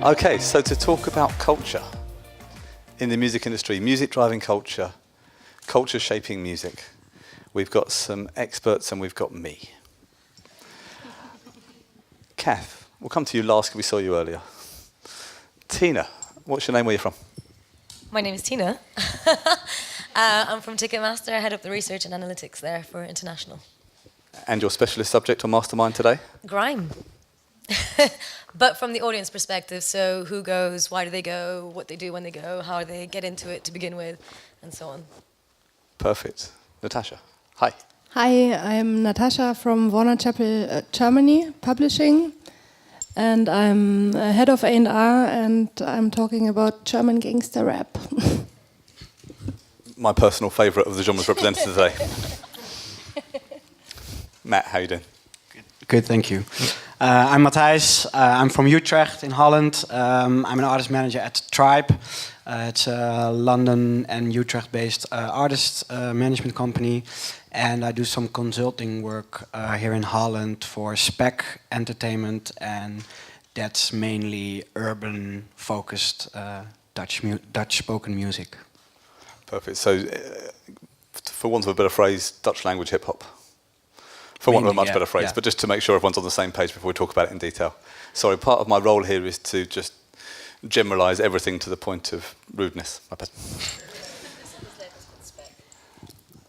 Okay, so to talk about culture in the music industry, music driving culture, culture shaping music, we've got some experts and we've got me. Kath, we'll come to you last because we saw you earlier. Tina, what's your name, where are you from? My name is Tina. I'm from Ticketmaster. I head up the research and analytics there for International. And your specialist subject or mastermind today? Grime. But from the audience perspective, so who goes, why do they go, what they do when they go, how they get into it to begin with, and so on. Perfect. Natasha, hi. Hi, I'm Natasha from Warner Chappell, Germany, publishing. And I'm head of A&R, and I'm talking about German Gangster Rap. My personal favourite of the genres represented today. Matt, how you doing? Good, thank you. I'm Matthijs. I'm from Utrecht in Holland. I'm an artist manager at Tribe. It's a London and Utrecht-based artist management company. And I do some consulting work here in Holland for Spec Entertainment. And that's mainly urban-focused Dutch spoken music. Perfect. So, for want of a better phrase, Dutch language hip-hop. For want of a much better phrase, but just to make sure everyone's on the same page before we talk about it in detail. Sorry, part of my role here is to just generalise everything to the point of rudeness. My bad.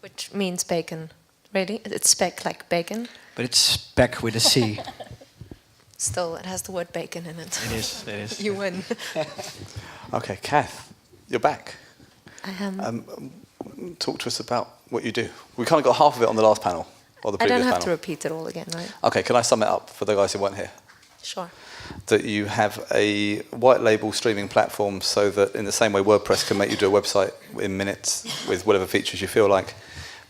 Which means bacon. Really? It's spec like bacon? But it's Spec with a C. Still, it has the word bacon in it. It is. You win. Okay, Kath, you're back. I am. Talk to us about what you do. We kind of got half of it on the last panel. Or the I previous don't have panel. to repeat it all again, right? Okay, can I sum it up for the guys who weren't here? Sure. That you have a white label streaming platform so that in the same way WordPress can make you do a website in minutes with whatever features you feel like,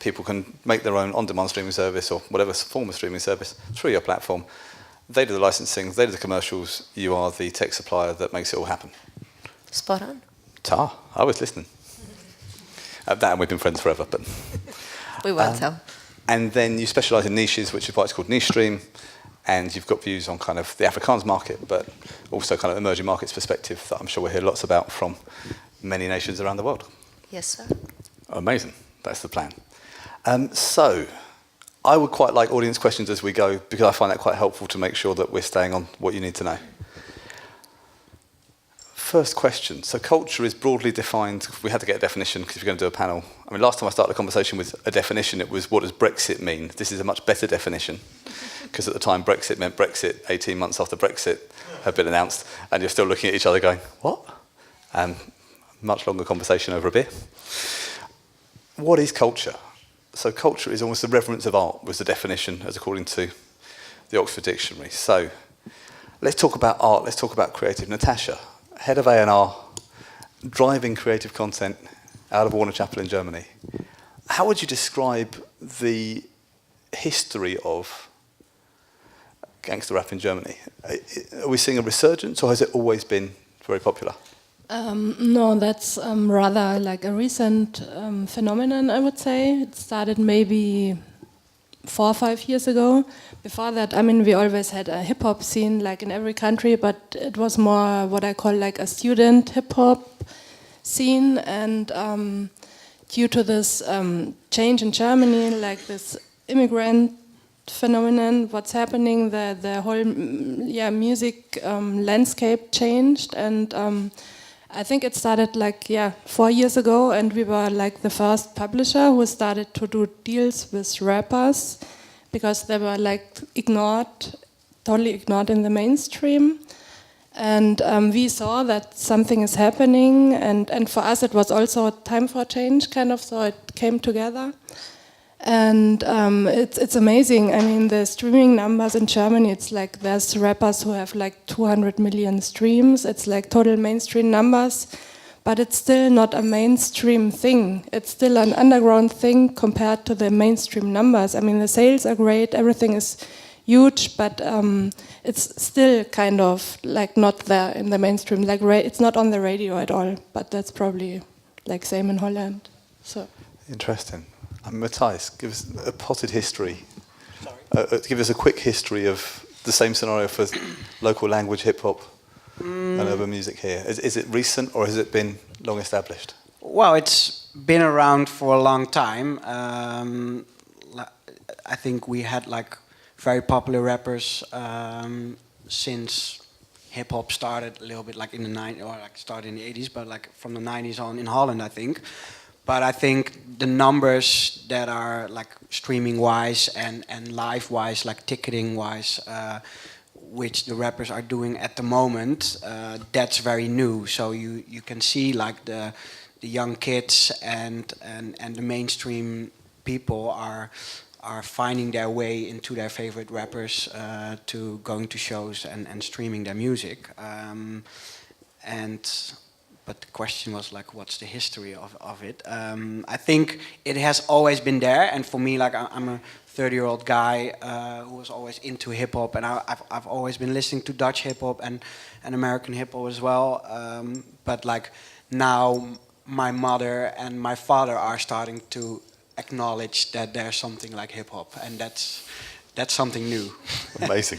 people can make their own on-demand streaming service or whatever form of streaming service through your platform. They do the licensing, they do the commercials, you are the tech supplier that makes it all happen. Spot on. Ta, I was listening. That and we've been friends forever, but... We won't tell. And then you specialise in niches, which is why it's called Nichestreem, and you've got views on kind of the Afrikaans market, but also kind of emerging markets perspective that I'm sure we'll hear lots about from many nations around the world. Yes, sir. Amazing. That's the plan. So, I would quite like audience questions as we go, because I find that quite helpful to make sure that we're staying on what you need to know. First question. So culture is broadly defined. We had to get a definition because if you're going to do a panel. I mean, last time I started a conversation with a definition, it was what does Brexit mean? This is a much better definition because at the time Brexit meant Brexit 18 months after Brexit had been announced, and you're still looking at each other going, what? Much longer conversation over a beer. What is culture? So culture is almost the reverence of art was the definition as according to the Oxford Dictionary. So let's talk about art, let's talk about creative. Natasha, head of A&R, driving creative content out of Warner Chappell in Germany. How would you describe the history of Gangster Rap in Germany? Are we seeing a resurgence, or has it always been very popular? No, that's rather like a recent phenomenon, I would say. It started maybe 4 or 5 years ago. Before that, I mean, we always had a hip-hop scene like in every country, but it was more what I call like a student hip-hop scene. And due to this change in Germany, like this immigrant phenomenon, what's happening, the whole music landscape changed. And I think it started like 4 years ago, and we were like the first publisher who started to do deals with rappers because they were like totally ignored in the mainstream. And we saw that something is happening, and for us it was also time for change, kind of, so it came together. And it's amazing. I mean, the streaming numbers in Germany, it's like there's rappers who have like 200 million streams. It's like total mainstream numbers, but it's still not a mainstream thing. It's still an underground thing compared to the mainstream numbers. I mean, the sales are great, everything is huge, but it's still kind of like not there in the mainstream. Like it's not on the radio at all, but that's probably like same in Holland. So interesting. Matthijs, give us a potted history. Give us a quick history of the same scenario for local language hip hop and urban music here? Is it recent or has it been long established? Well, it's been around for a long time. I think we had like very popular rappers since hip hop started a little bit like in the 90s, or like started in the 80s, but like from the 90s on in Holland, I think. But I think the numbers that are like streaming wise and live wise, like ticketing wise, which the rappers are doing at the moment, that's very new. So you can see like the young kids and the mainstream people are finding their way into their favorite rappers, to going to shows and streaming their music. But the question was like, what's the history of it? I think it has always been there, and for me, like I'm a 30-year-old guy who was always into hip hop, and I've always been listening to Dutch hip hop and American hip hop as well. But like now, my mother and my father are starting to acknowledge that there's something like hip hop, and that's something new. Amazing.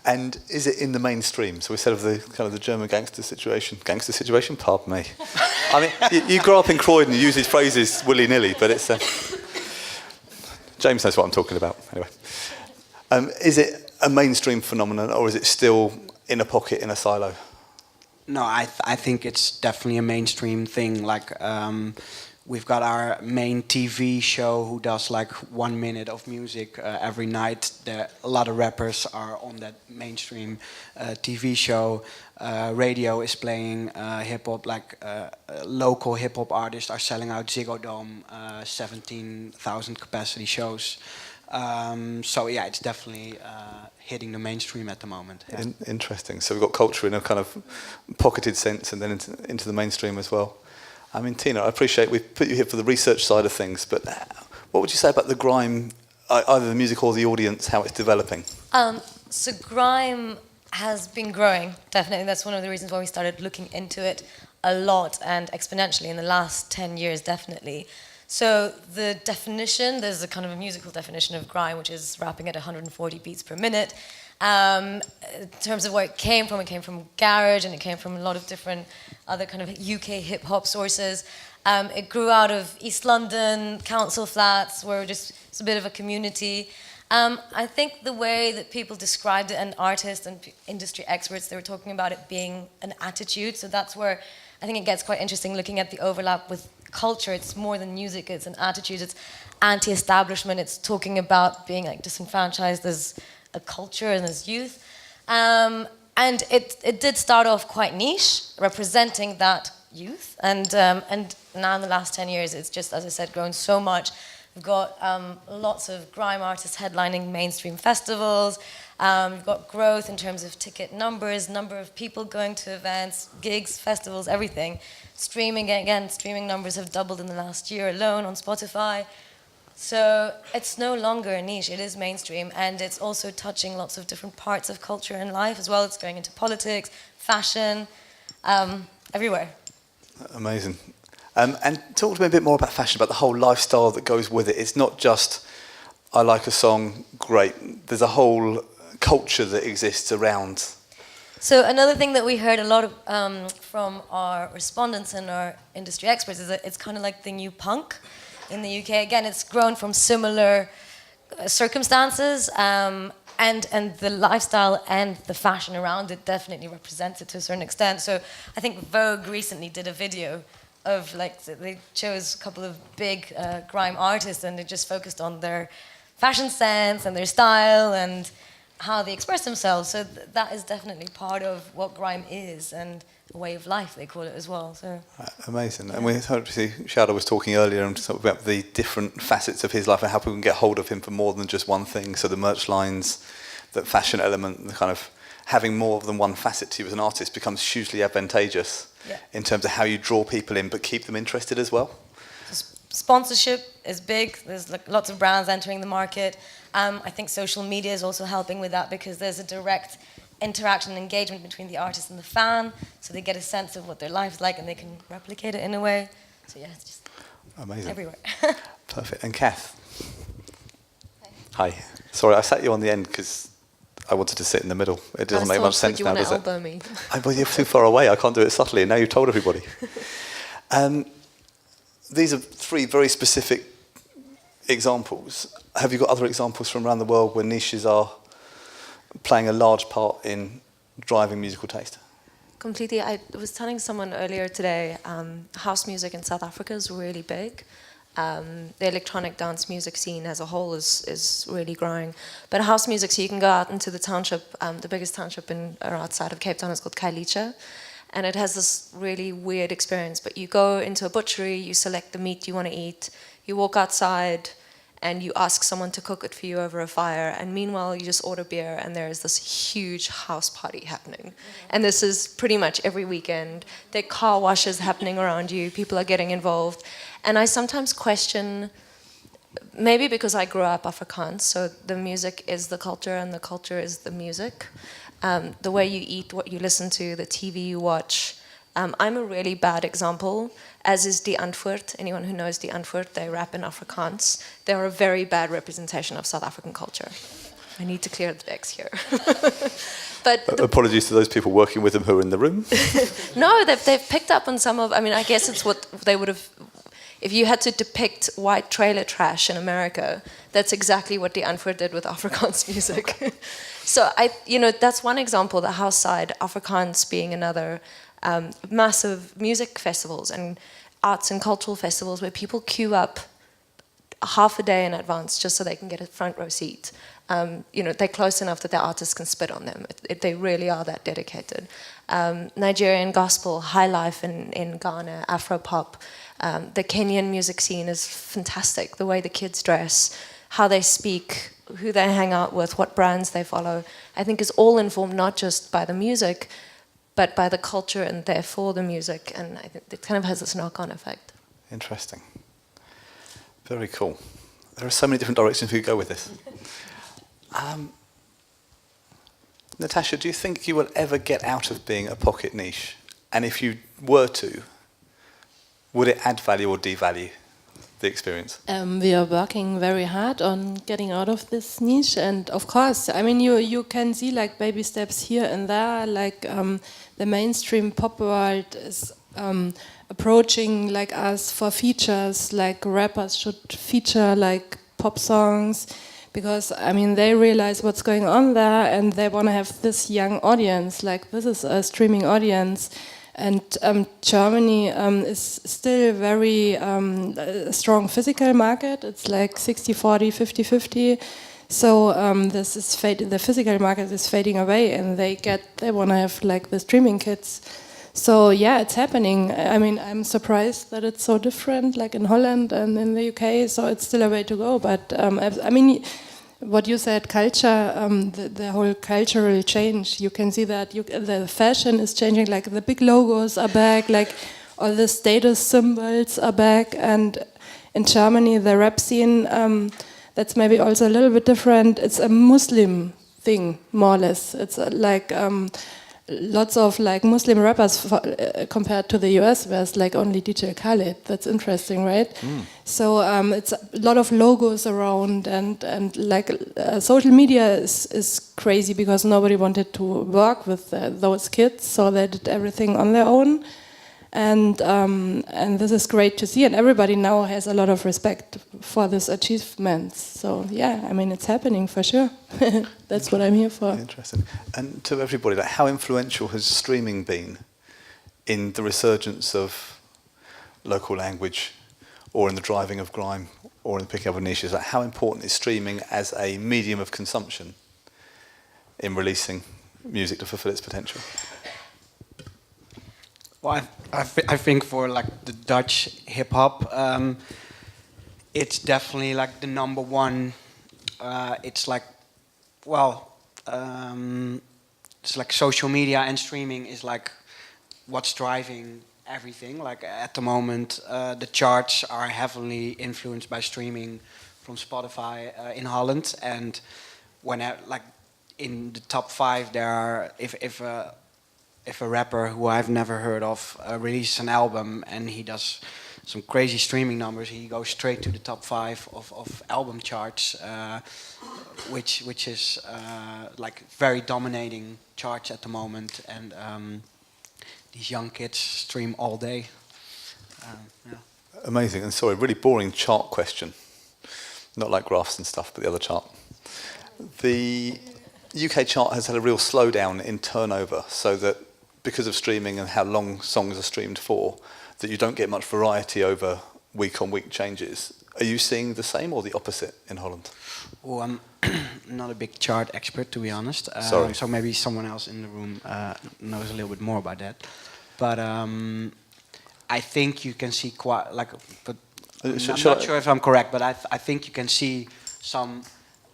And is it in the mainstream? So we said of the kind of the German gangster situation. Gangster situation? Pardon me. I mean, you grow up in Croydon, you use these phrases willy-nilly, but it's... James knows what I'm talking about, anyway. Is it a mainstream phenomenon, or is it still in a pocket, in a silo? No, I think it's definitely a mainstream thing. Like, we've got our main TV show who does like 1 minute of music every night. A lot of rappers are on that mainstream TV show. Radio is playing hip hop. Like local hip hop artists are selling out Ziggo Dome, 17,000 capacity shows. So yeah, it's definitely hitting the mainstream at the moment. Yeah. Interesting. So we've got culture in a kind of pocketed sense, and then into the mainstream as well. I mean, Tina, I appreciate we've put you here for the research side of things, but what would you say about the grime, either the music or the audience, how it's developing? So grime has been growing, definitely. That's one of the reasons why we started looking into it a lot and exponentially in the last 10 years, definitely. So the definition, there's a kind of a musical definition of grime, which is rapping at 140 beats per minute. In terms of where it came from garage, and it came from a lot of different other kind of UK hip-hop sources. It grew out of East London, council flats, where it's a bit of a community. I think the way that people described it, and artists and industry experts, they were talking about it being an attitude. So that's where I think it gets quite interesting, looking at the overlap with culture. It's more than music, it's an attitude, it's anti-establishment, it's talking about being like disenfranchised as a culture and as youth. And it did start off quite niche, representing that youth. And now in the last 10 years, it's just, as I said, grown so much. We've got lots of grime artists headlining mainstream festivals. We've got growth in terms of ticket numbers, number of people going to events, gigs, festivals, everything. Streaming, again, streaming numbers have doubled in the last year alone on Spotify. So it's no longer a niche, it is mainstream, and it's also touching lots of different parts of culture and life as well. It's going into politics, fashion, everywhere. Amazing. And talk to me a bit more about fashion, about the whole lifestyle that goes with it. It's not just, I like a song, great. There's a whole culture that exists around. So another thing that we heard a lot of, from our respondents and our industry experts is that it's kind of like the new punk in the UK. Again, it's grown from similar circumstances, and the lifestyle and the fashion around it definitely represents it to a certain extent. So I think Vogue recently did a video of, like, they chose a couple of big grime artists, and they just focused on their fashion sense and their style and how they express themselves. So that is definitely part of what grime is, and a way of life, they call it as well. So amazing. Yeah. And we obviously, Shadow was talking earlier and talking about the different facets of his life and how people can get hold of him for more than just one thing. So the merch lines, the fashion element, the kind of having more than one facet to you as an artist becomes hugely advantageous in terms of how you draw people in but keep them interested as well. So sponsorship is big. There's like lots of brands entering the market. I think social media is also helping with that, because there's a direct interaction and engagement between the artist and the fan, so they get a sense of what their life's like and they can replicate it in a way. So yeah, it's just amazing. Everywhere. Perfect. And Kath. Hi. Sorry, I sat you on the end because I wanted to sit in the middle. It doesn't make much sense now, does it? Elbow me. Well, you're too far away. I can't do it subtly. And now you've told everybody. These are three very specific examples. Have you got other examples from around the world where niches are playing a large part in driving musical taste? Completely. I was telling someone earlier today, house music in South Africa is really big. The electronic dance music scene as a whole is really growing. But house music, so you can go out into the township, the biggest township outside of Cape Town is called Khayelitsha. And it has this really weird experience. But you go into a butchery, you select the meat you want to eat, you walk outside, and you ask someone to cook it for you over a fire, and meanwhile you just order beer and there is this huge house party happening. And this is pretty much every weekend. There are car washes happening around you, people are getting involved. And I sometimes question, maybe because I grew up Afrikaans, so the music is the culture and the culture is the music. The way you eat, what you listen to, the TV you watch. I'm a really bad example, as is Die Antwoord. Anyone who knows Die Antwoord, they rap in Afrikaans. They're a very bad representation of South African culture. I need to clear the decks here. But apologies to those people working with them who are in the room. No, they've picked up on some of, I mean, I guess it's what they would have, if you had to depict white trailer trash in America, that's exactly what Die Antwoord did with Afrikaans music. So that's one example, the house side, Afrikaans being another. Massive music festivals and arts and cultural festivals where people queue up half a day in advance just so they can get a front row seat. They're close enough that the artists can spit on them. They really are that dedicated. Nigerian gospel, high life in Ghana, Afro-pop. The Kenyan music scene is fantastic. The way the kids dress, how they speak, who they hang out with, what brands they follow, I think is all informed not just by the music, but by the culture and therefore the music, and I think it kind of has this knock-on effect. Interesting. Very cool. There are so many different directions we could go with this. Natasha, do you think you will ever get out of being a pocket niche? And if you were to, would it add value or devalue the experience? We are working very hard on getting out of this niche, and of course, I mean, you can see like baby steps here and there, like the mainstream pop world is approaching like us for features, like rappers should feature like pop songs, because I mean they realize what's going on there and they want to have this young audience, like this is a streaming audience. And Germany is still very strong physical market. It's like 60-40, 50-50. So this is the physical market is fading away, and they want to have like the streaming kits. So yeah, it's happening. I mean, I'm surprised that it's so different, like in Holland and in the UK. So it's still a way to go. But I mean, what you said, culture, the whole cultural change, you can see that the fashion is changing, like the big logos are back, like all the status symbols are back, and in Germany, the rap scene, that's maybe also a little bit different. It's a Muslim thing, more or less. It's like lots of like Muslim rappers compared to the US, where it's like only DJ Khaled. That's interesting, right? So it's a lot of logos around, and like social media is crazy because nobody wanted to work with those kids, so they did everything on their own. And this is great to see, and everybody now has a lot of respect for this achievement. So yeah, I mean, it's happening for sure. That's what I'm here for. Interesting. And to everybody, like, how influential has streaming been in the resurgence of local language, or in the driving of grime, or in the picking up of niches? Like, how important is streaming as a medium of consumption in releasing music to fulfill its potential? Well, I think for like the Dutch hip hop, it's definitely like the number one. It's like, it's like social media and streaming is like what's driving everything. Like at the moment, the charts are heavily influenced by streaming from Spotify in Holland, and when like in the top 5, there are if a rapper who I've never heard of releases an album and he does some crazy streaming numbers. He goes straight to the top 5 of album charts, which is like very dominating charts at the moment. And these young kids stream all day. Yeah. Amazing. And sorry, really boring chart question. Not like graphs and stuff, but the other chart. The UK chart has had a real slowdown in turnover, so that because of streaming and how long songs are streamed for, that you don't get much variety over week-on-week changes. Are you seeing the same or the opposite in Holland? Well, I'm not a big chart expert, to be honest. Sorry. So maybe someone else in the room knows a little bit more about that. But I think you can see quite like. But I'm not sure if I'm correct, but I think you can see some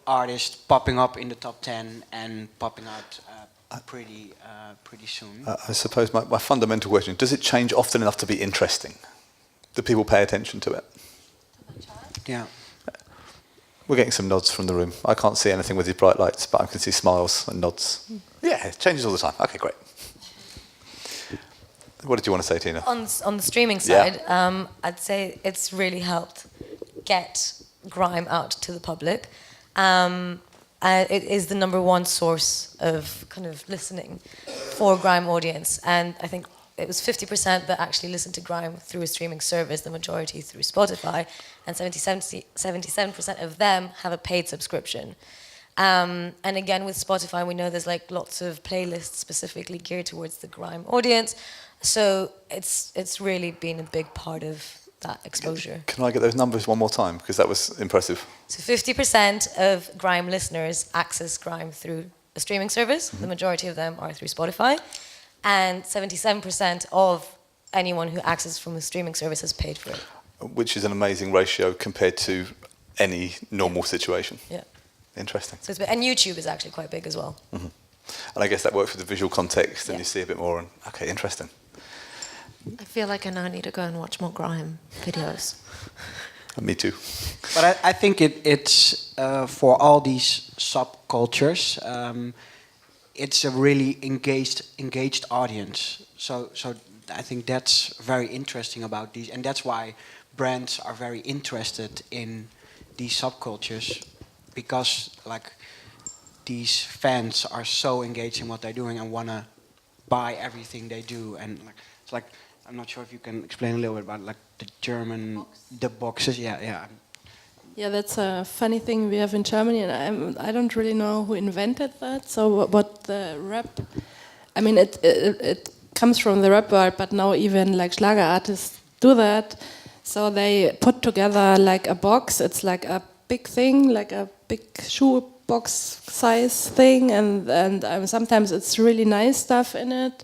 artists popping up in the top 10 and popping out pretty soon. I suppose my fundamental question, does it change often enough to be interesting? Do people pay attention to it? Yeah. We're getting some nods from the room. I can't see anything with these bright lights, but I can see smiles and nods. Yeah, it changes all the time. Okay, great. What did you want to say, Tina? On the streaming side, I'd say it's really helped get grime out to the public. It is the #1 source of kind of listening for grime audience, and I think it was 50% that actually listened to grime through a streaming service, the majority through Spotify, and 77% of them have a paid subscription. And again, with Spotify, we know there's like lots of playlists specifically geared towards the grime audience, so it's really been a big part of that exposure. Can I get those numbers one more time? Because that was impressive. So 50% of grime listeners access grime through a streaming service. The majority of them are through Spotify. And 77% of anyone who accesses from a streaming service has paid for it. Which is an amazing ratio compared to any normal situation. Yeah. Interesting. So and YouTube is actually quite big as well. Mm-hmm. And I guess that works with the visual context, and you see a bit more. And okay, interesting. I feel like I now need to go and watch more grime videos. Me too. But I think it's for all these subcultures, it's a really engaged audience. So I think that's very interesting about these, and that's why brands are very interested in these subcultures, because like these fans are so engaged in what they're doing and wanna buy everything they do, and like it's like. I'm not sure if you can explain a little bit about like the German, the boxes. Yeah. Yeah, that's a funny thing we have in Germany, and I don't really know who invented that. So what the rap, I mean, it comes from the rap world, but now even like Schlager artists do that. So they put together like a box. It's like a big thing, like a big shoe box size thing, and sometimes it's really nice stuff in it.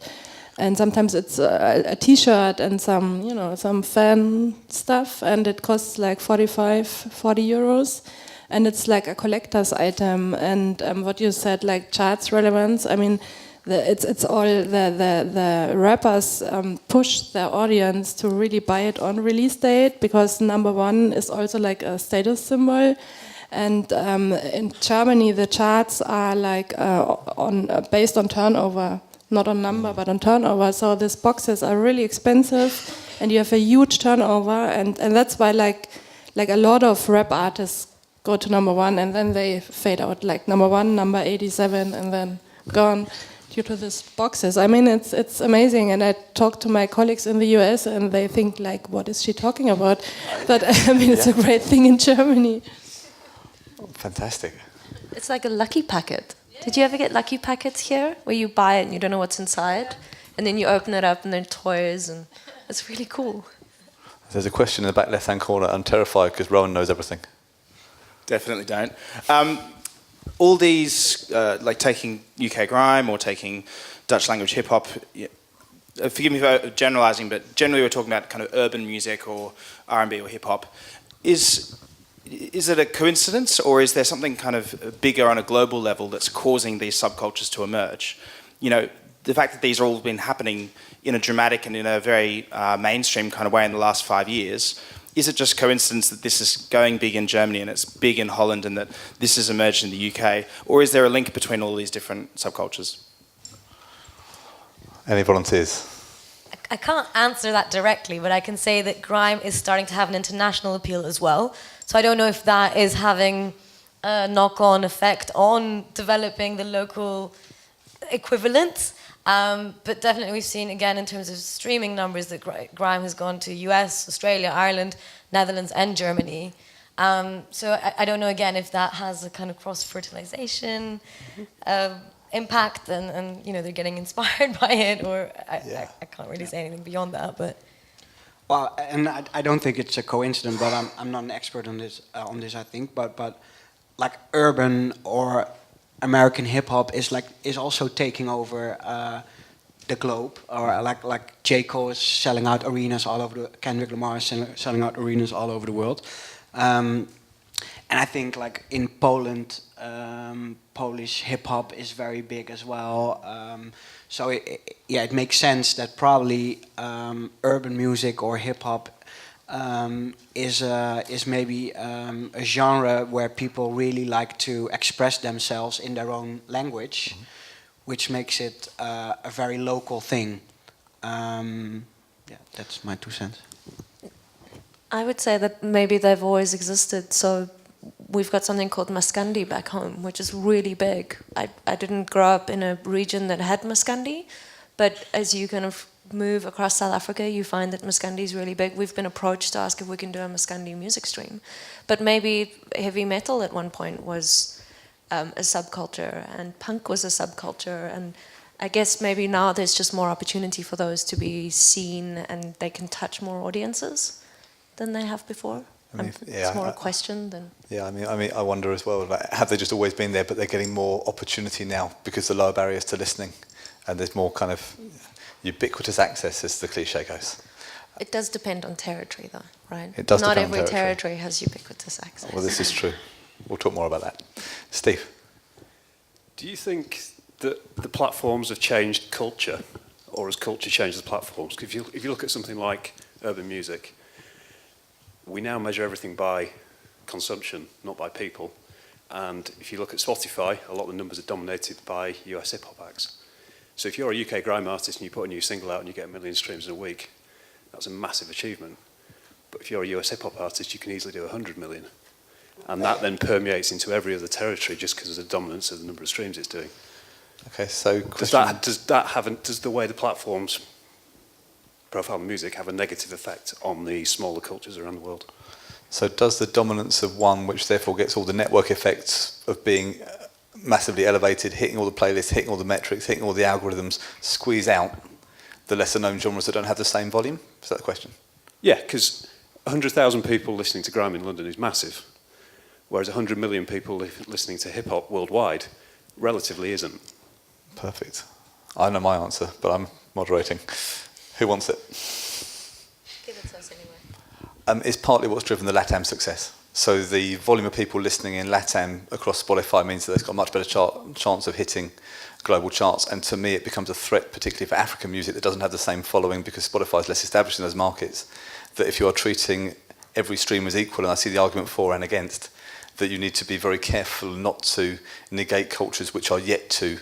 And sometimes it's a T-shirt and some fan stuff, and it costs like 40 euros, and it's like a collector's item. And what you said, like charts relevance, I mean, it's all the rappers push their audience to really buy it on release date, because #1 is also like a status symbol. And in Germany, the charts are like based on turnover. Not on number, but on turnover. So these boxes are really expensive, and you have a huge turnover, and that's why like a lot of rap artists go to #1, and then they fade out, like #1, number 87, and then gone due to these boxes. I mean, it's amazing, and I talk to my colleagues in the US, and they think like, what is she talking about? But I mean, it's a great thing in Germany. Fantastic. It's like a lucky packet. Did you ever get lucky packets here, where you buy it and you don't know what's inside, and then you open it up and they're toys, and it's really cool. There's a question in the back left-hand corner. I'm terrified because Rowan knows everything. Definitely don't. All these, like taking UK grime or taking Dutch language hip hop, forgive me for generalising, but generally we're talking about kind of urban music or R&B or hip hop. Is it a coincidence, or is there something kind of bigger on a global level that's causing these subcultures to emerge? You know, the fact that these are all been happening in a dramatic and in a very mainstream kind of way in the last 5 years, is it just coincidence that this is going big in Germany and it's big in Holland and that this has emerged in the UK? Or is there a link between all these different subcultures? Any volunteers? I can't answer that directly, but I can say that grime is starting to have an international appeal as well. So I don't know if that is having a knock-on effect on developing the local equivalents. But definitely we've seen, again, in terms of streaming numbers, that grime has gone to US, Australia, Ireland, Netherlands, and Germany. So I don't know, again, if that has a kind of cross-fertilization impact, and you know, they're getting inspired by it, or I can't really say anything beyond that. But well, and I don't think it's a coincidence, but I'm not an expert on this. I think, but like urban or American hip hop is also taking over the globe, or like J. Cole is selling out arenas all over Kendrick Lamar is selling out arenas all over the world, and I think like in Poland, Polish hip hop is very big as well. So it makes sense that probably urban music or hip hop is maybe a genre where people really like to express themselves in their own language, which makes it a very local thing. That's my 2 cents. I would say that maybe they've always existed. So we've got something called Maskandi back home, which is really big. I didn't grow up in a region that had Maskandi, but as you kind of move across South Africa, you find that Maskandi is really big. We've been approached to ask if we can do a Maskandi music stream. But maybe heavy metal at one point was a subculture, and punk was a subculture, and I guess maybe now there's just more opportunity for those to be seen, and they can touch more audiences than they have before. It's more a question than... Yeah, I mean, I wonder as well, like, have they just always been there, but they're getting more opportunity now because the lower barriers to listening, and there's more kind of ubiquitous access, as the cliche goes. It does depend on territory, though, right? It does Not depend on every territory. territory has ubiquitous access. Well, this is true. We'll talk more about that. Steve? Do you think that the platforms have changed culture, or has culture changed the platforms? 'Cause if you look at something like urban music, we now measure everything by consumption, not by people. And if you look at Spotify, a lot of the numbers are dominated by US hip-hop acts. So if you're a UK grime artist and you put a new single out and you get 1 million streams in a week, that's a massive achievement. But if you're a US hip-hop artist, you can easily do 100 million. And that then permeates into every other territory just because of the dominance of the number of streams it's doing. Okay, so does the way the platforms profile music have a negative effect on the smaller cultures around the world? So does the dominance of one, which therefore gets all the network effects of being massively elevated, hitting all the playlists, hitting all the metrics, hitting all the algorithms, squeeze out the lesser known genres that don't have the same volume? Is that the question? Yeah, because 100,000 people listening to grime in London is massive, whereas 100 million people listening to hip-hop worldwide relatively isn't. Perfect. I know my answer, but I'm moderating. Who wants it? Give it to us anyway. It's partly what's driven the LATAM success. So the volume of people listening in LATAM across Spotify means that it's got a much better chance of hitting global charts. And to me, it becomes a threat, particularly for African music that doesn't have the same following because Spotify is less established in those markets, that if you are treating every stream as equal, and I see the argument for and against, that you need to be very careful not to negate cultures which are yet to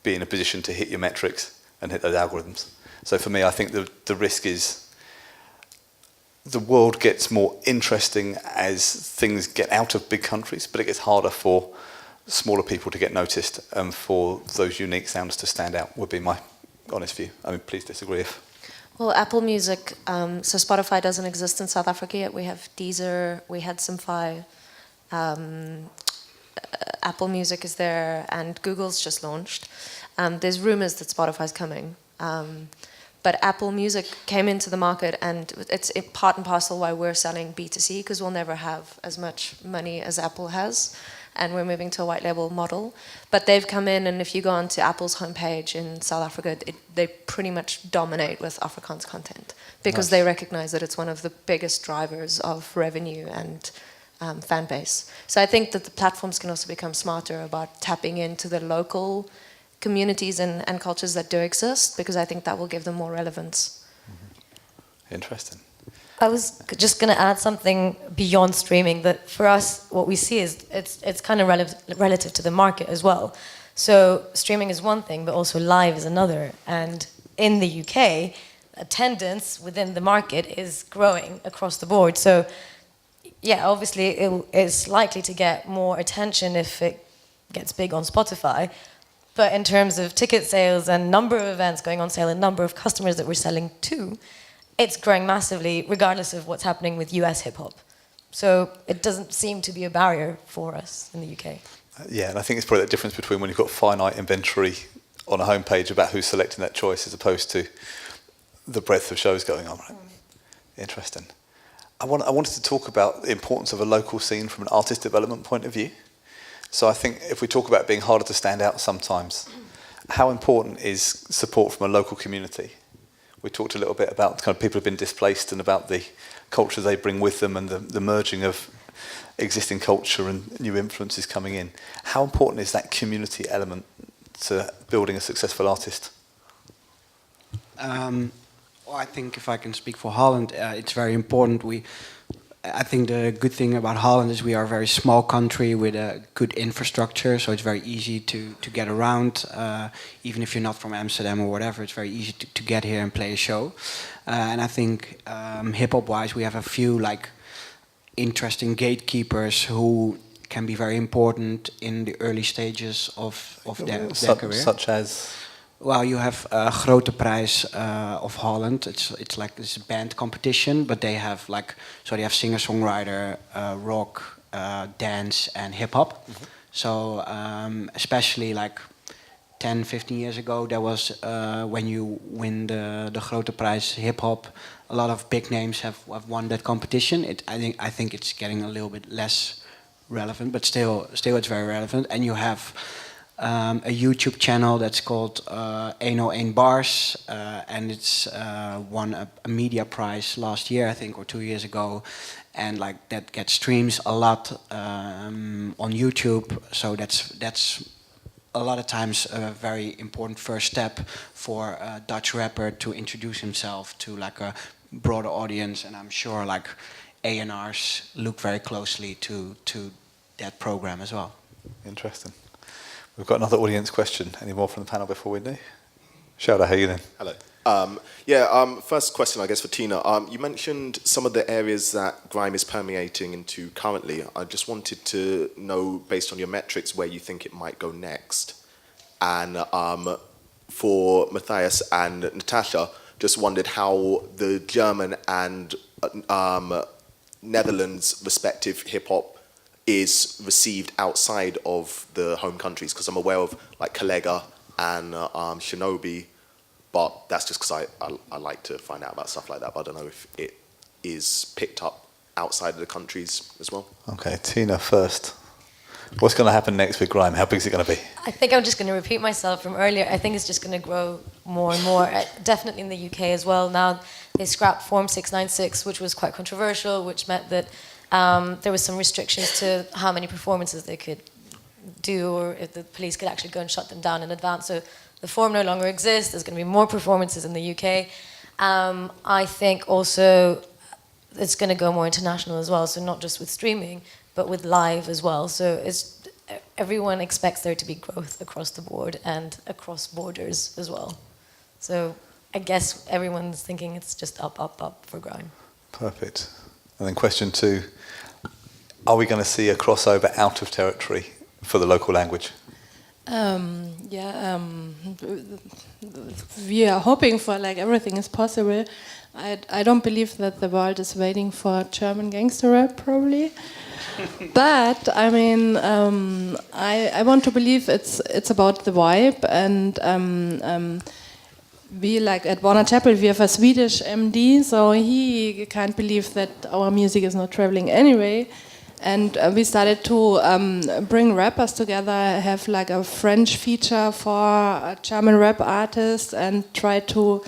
be in a position to hit your metrics and hit those algorithms. So for me, I think the risk is the world gets more interesting as things get out of big countries, but it gets harder for smaller people to get noticed and for those unique sounds to stand out, would be my honest view. I mean, please disagree if... Well, Apple Music, so Spotify doesn't exist in South Africa yet. We have Deezer, we had Simfy, Apple Music is there, and Google's just launched. There's rumors that Spotify's coming. But Apple Music came into the market, and it's part and parcel why we're selling B2C, because we'll never have as much money as Apple has, and we're moving to a white label model. But they've come in, and if you go onto Apple's homepage in South Africa, they pretty much dominate with Afrikaans content, because they recognize that it's one of the biggest drivers of revenue and fan base. So I think that the platforms can also become smarter about tapping into the local communities and cultures that do exist, because I think that will give them more relevance. Interesting. I was just going to add something beyond streaming, that for us, what we see is it's kind of relative to the market as well. So streaming is one thing, but also live is another. And in the UK, attendance within the market is growing across the board. So yeah, obviously it's likely to get more attention if it gets big on Spotify. But in terms of ticket sales and number of events going on sale and number of customers that we're selling to, it's growing massively regardless of what's happening with US hip-hop. So it doesn't seem to be a barrier for us in the UK. Yeah, and I think it's probably the difference between when you've got finite inventory on a homepage about who's selecting that choice as opposed to the breadth of shows going on. Right? Interesting. I wanted to talk about the importance of a local scene from an artist development point of view. So I think if we talk about being harder to stand out sometimes, how important is support from a local community? We talked a little bit about kind of people who've been displaced and about the culture they bring with them and the merging of existing culture and new influences coming in. How important is that community element to building a successful artist? Well, I think if I can speak for Holland, it's very important. I think the good thing about Holland is we are a very small country with a good infrastructure, so it's very easy to get around. Even if you're not from Amsterdam or whatever, it's very easy to get here and play a show. And I think hip-hop-wise, we have a few like interesting gatekeepers who can be very important in the early stages of their career. Such as? Well, you have Grote Prijs of Holland. It's like this band competition, but they have they have singer-songwriter, rock, dance, and hip-hop. Mm-hmm. So especially like 10, 15 years ago, there was when you win the Grote Prijs hip-hop, a lot of big names have won that competition. I think it's getting a little bit less relevant, but still it's very relevant. And you have a YouTube channel that's called 101 Bars, and it's won a media prize last year, I think, or 2 years ago, and like that gets streams a lot on YouTube. So that's a lot of times a very important first step for a Dutch rapper to introduce himself to like a broader audience, and I'm sure like A&Rs look very closely to that program as well. Interesting. We've got another audience question. Any more from the panel before we do? Shouda, how are you then? Hello. First question, I guess, for Tina. You mentioned some of the areas that grime is permeating into currently. I just wanted to know, based on your metrics, where you think it might go next. And for Matthias and Natasha, just wondered how the German and Netherlands respective hip-hop is received outside of the home countries, because I'm aware of like Collega and Shinobi, but that's just because I like to find out about stuff like that, but I don't know if it is picked up outside of the countries as well. Okay, Tina first. What's going to happen next with grime? How big is it going to be? I think I'm just going to repeat myself from earlier. I think it's just going to grow more and more, definitely in the UK as well. Now they scrapped Form 696, which was quite controversial, which meant that there was some restrictions to how many performances they could do, or if the police could actually go and shut them down in advance. So the form no longer exists. There's going to be more performances in the UK. I think also it's going to go more international as well. So not just with streaming, but with live as well. So everyone expects there to be growth across the board and across borders as well. So I guess everyone's thinking it's just up, up, up for grime. Perfect. And then question 2, are we going to see a crossover out of territory for the local language? We are hoping for like everything is possible. I don't believe that the world is waiting for German gangster rap, probably. But I mean, I want to believe it's about the vibe, and we like at Warner Chapel we have a Swedish MD, so he can't believe that our music is not traveling anyway. And we started to bring rappers together, have like a French feature for a German rap artist, and try to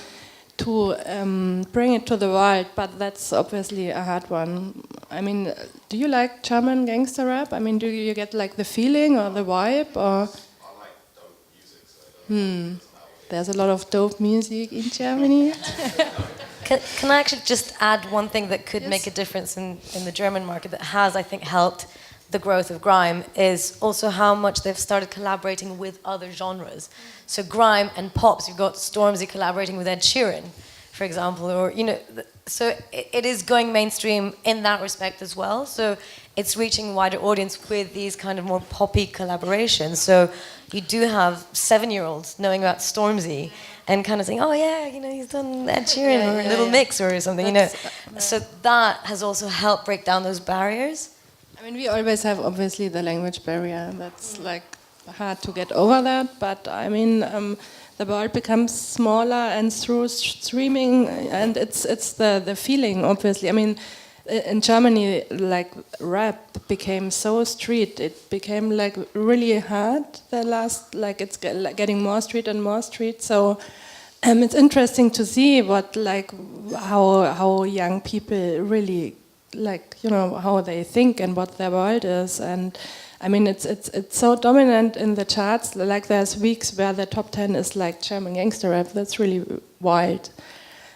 bring it to the world. But that's obviously a hard one. I mean, do you like German gangster rap? I mean, do you get like the feeling or the vibe? Or? I like dope music. So there's a lot of dope music in Germany. Can I actually just add one thing that could make a difference in the German market that has, I think, helped the growth of grime is also how much they've started collaborating with other genres. So grime and pops, you've got Stormzy collaborating with Ed Sheeran, for example, or so it is going mainstream in that respect as well. So it's reaching a wider audience with these kind of more poppy collaborations. So you do have 7-year-olds knowing about Stormzy and kind of saying, oh yeah, he's done Ed Sheeran or Little Mix or something, So that has also helped break down those barriers. I mean, we always have obviously the language barrier. That's like hard to get over that. But I mean, the world becomes smaller, and through streaming, and it's the feeling. Obviously, I mean, in Germany, like rap became so street. It became like really hard. It's getting more street and more street. So. It's interesting to see how young people really how they think and what their world is, and I mean it's so dominant in the charts. Like there's weeks where the top 10 is like German Gangster Rap. That's really wild.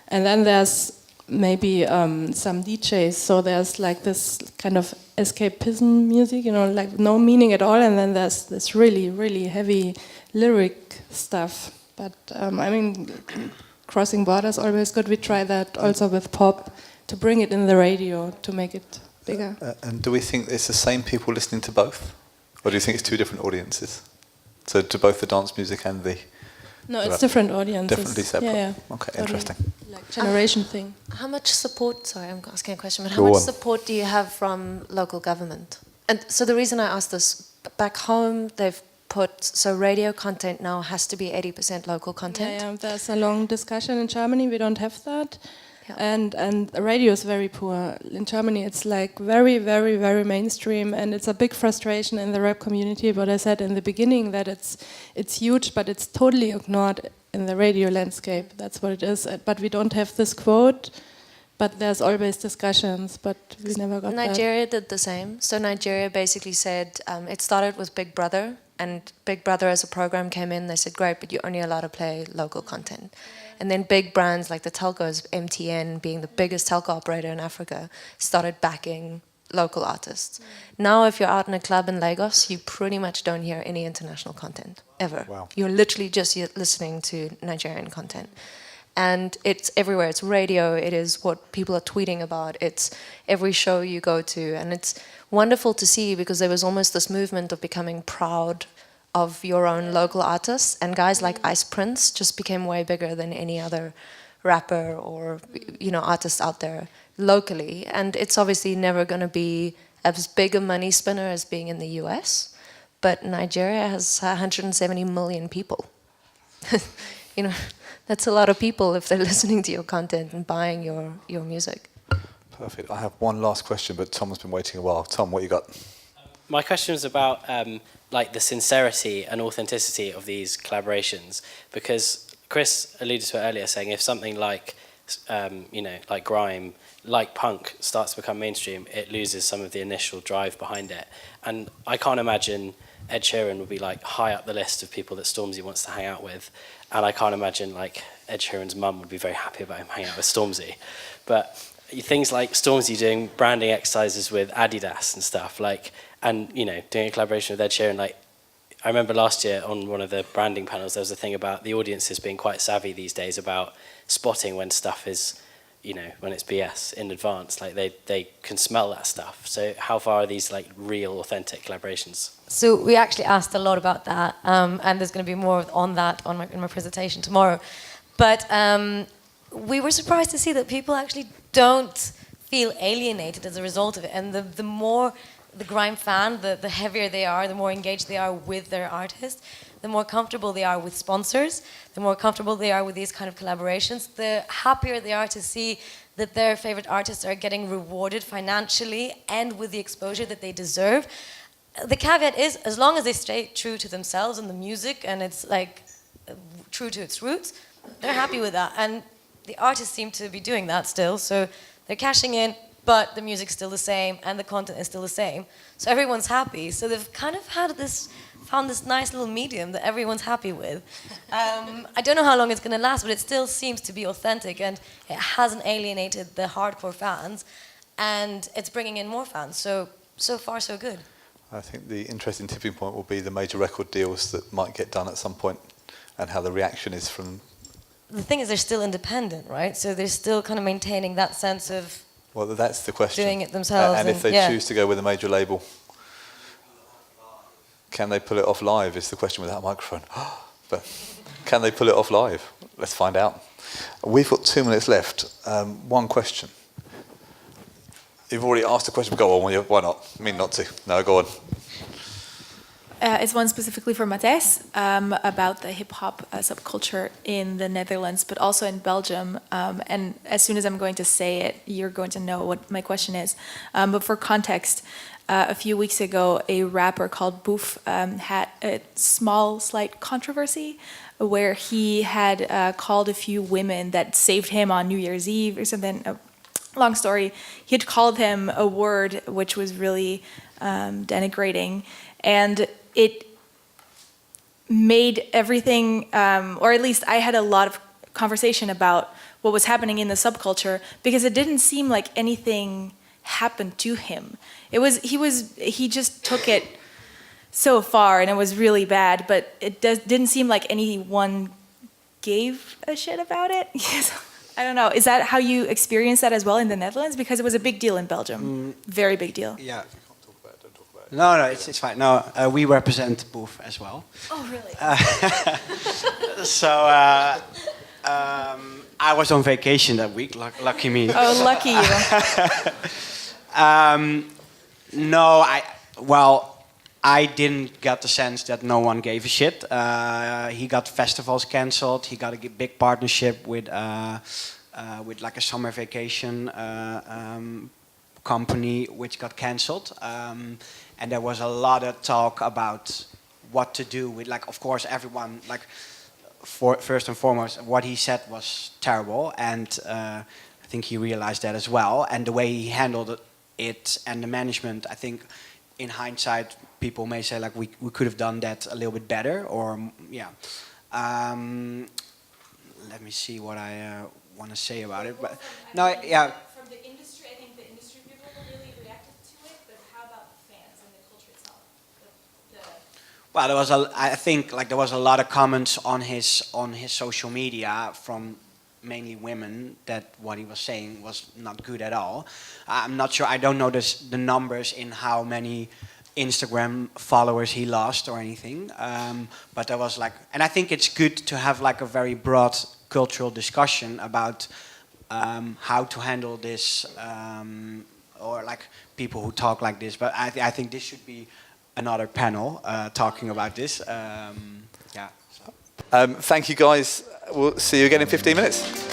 And then there's maybe some DJs. So there's like this kind of escapism music, like no meaning at all. And then there's this really really heavy lyric stuff. But I mean, crossing borders always good. We try that also with pop, to bring it in the radio, to make it bigger. And do we think it's the same people listening to both? Or do you think it's two different audiences? So to both the dance music and the... No, it's different audiences. Definitely separate. Yeah. Okay, totally. interesting. Like generation thing. How much support, sorry, I'm asking a question, but how much support do you have from local government? And so the reason I ask this, back home they've so radio content now has to be 80% local content. Yeah, there's a long discussion in Germany. We don't have that, yeah. and radio is very poor in Germany. It's like very, very, very mainstream, and it's a big frustration in the rap community. What I said in the beginning, that it's huge, but it's totally ignored in the radio landscape. That's what it is. But we don't have this quote. But there's always discussions, but we never got Nigeria did the same. So Nigeria basically said, it started with Big Brother, and Big Brother as a program came in, they said, great, but you're only allowed to play local content. And then big brands like the telcos, MTN being the biggest telco operator in Africa, started backing local artists. Now if you're out in a club in Lagos, you pretty much don't hear any international content, ever. Wow. You're literally just listening to Nigerian content. And it's everywhere. It's radio. It is what people are tweeting about. It's every show you go to. And it's wonderful to see, because there was almost this movement of becoming proud of your own local artists. And guys like Ice Prince just became way bigger than any other rapper or artist out there locally. And it's obviously never going to be as big a money spinner as being in the US. But Nigeria has 170 million people. That's a lot of people if they're listening to your content and buying your music. Perfect. I have one last question, but Tom has been waiting a while. Tom, what you got? My question was about the sincerity and authenticity of these collaborations, because Chris alluded to it earlier, saying if something like grime, like punk, starts to become mainstream, it loses some of the initial drive behind it. And I can't imagine Ed Sheeran would be like high up the list of people that Stormzy wants to hang out with, and I can't imagine like Ed Sheeran's mum would be very happy about him hanging out with Stormzy. But things like Stormzy doing branding exercises with Adidas and stuff, and doing a collaboration with Ed Sheeran, I remember last year on one of the branding panels there was a thing about the audiences being quite savvy these days about spotting when stuff is, when it's BS in advance, they can smell that stuff. So how far are these real authentic collaborations? So we actually asked a lot about that, and there's going to be more on that in my presentation tomorrow. But we were surprised to see that people actually don't feel alienated as a result of it. And the more the grime fan, the heavier they are, the more engaged they are with their artist, the more comfortable they are with sponsors, the more comfortable they are with these kind of collaborations, the happier they are to see that their favorite artists are getting rewarded financially and with the exposure that they deserve. The caveat is, as long as they stay true to themselves and the music, and it's true to its roots, they're happy with that. And the artists seem to be doing that still, so they're cashing in, but the music's still the same and the content is still the same. So everyone's happy. So they've kind of found this nice little medium that everyone's happy with. I don't know how long it's going to last, but it still seems to be authentic, and it hasn't alienated the hardcore fans, and it's bringing in more fans. So far, so good. I think the interesting tipping point will be the major record deals that might get done at some point, and how the reaction is from the thing is, they're still independent, right? So they're still kind of maintaining that sense of Well, that's the question. doing it themselves. And if they choose to go with a major label, can they pull it off live? Is the question without a microphone. But can they pull it off live? Let's find out. We've got 2 minutes left. One question. You've already asked a question. Go on. Why not? I mean not to. No, go on. It's one specifically for Matthijs about the hip-hop subculture in the Netherlands, but also in Belgium. And as soon as I'm going to say it, you're going to know what my question is. But for context, a few weeks ago, a rapper called Boof had a small, slight controversy where he had called a few women that saved him on New Year's Eve or something. Long story. He had called him a word which was really denigrating. And it made everything, or at least I had a lot of conversation about what was happening in the subculture because it didn't seem like anything happened to him. He just took it so far and it was really bad, but it didn't seem like anyone gave a shit about it. I don't know. Is that how you experience that as well in the Netherlands? Because it was a big deal in Belgium. Very big deal. Yeah. No, it's fine. No, we represent Boof as well. Oh, really? So I was on vacation that week. Lucky me. Oh, lucky you. No, I didn't get the sense that no one gave a shit. He got festivals cancelled. He got a big partnership with like a summer vacation company, which got cancelled. And there was a lot of talk about what to do with, like, of course, everyone, like, first and foremost, what he said was terrible, and I think he realized that as well. And the way he handled it and the management, I think, in hindsight, people may say, like, we could have done that a little bit better, or, yeah. Let me see what I want to say about it. But no, yeah. From the industry, I think the industry people really reacted to it, but how about the fans and the culture itself? Well, I think like there was a lot of comments on his social media from mainly women that what he was saying was not good at all. I'm not sure. I don't know the numbers in how many Instagram followers he lost or anything. But there was like, and I think it's good to have like a very broad cultural discussion about how to handle this, or like people who talk like this. But I think this should be another panel talking about this. Yeah. Thank you guys. We'll see you again in 15 minutes.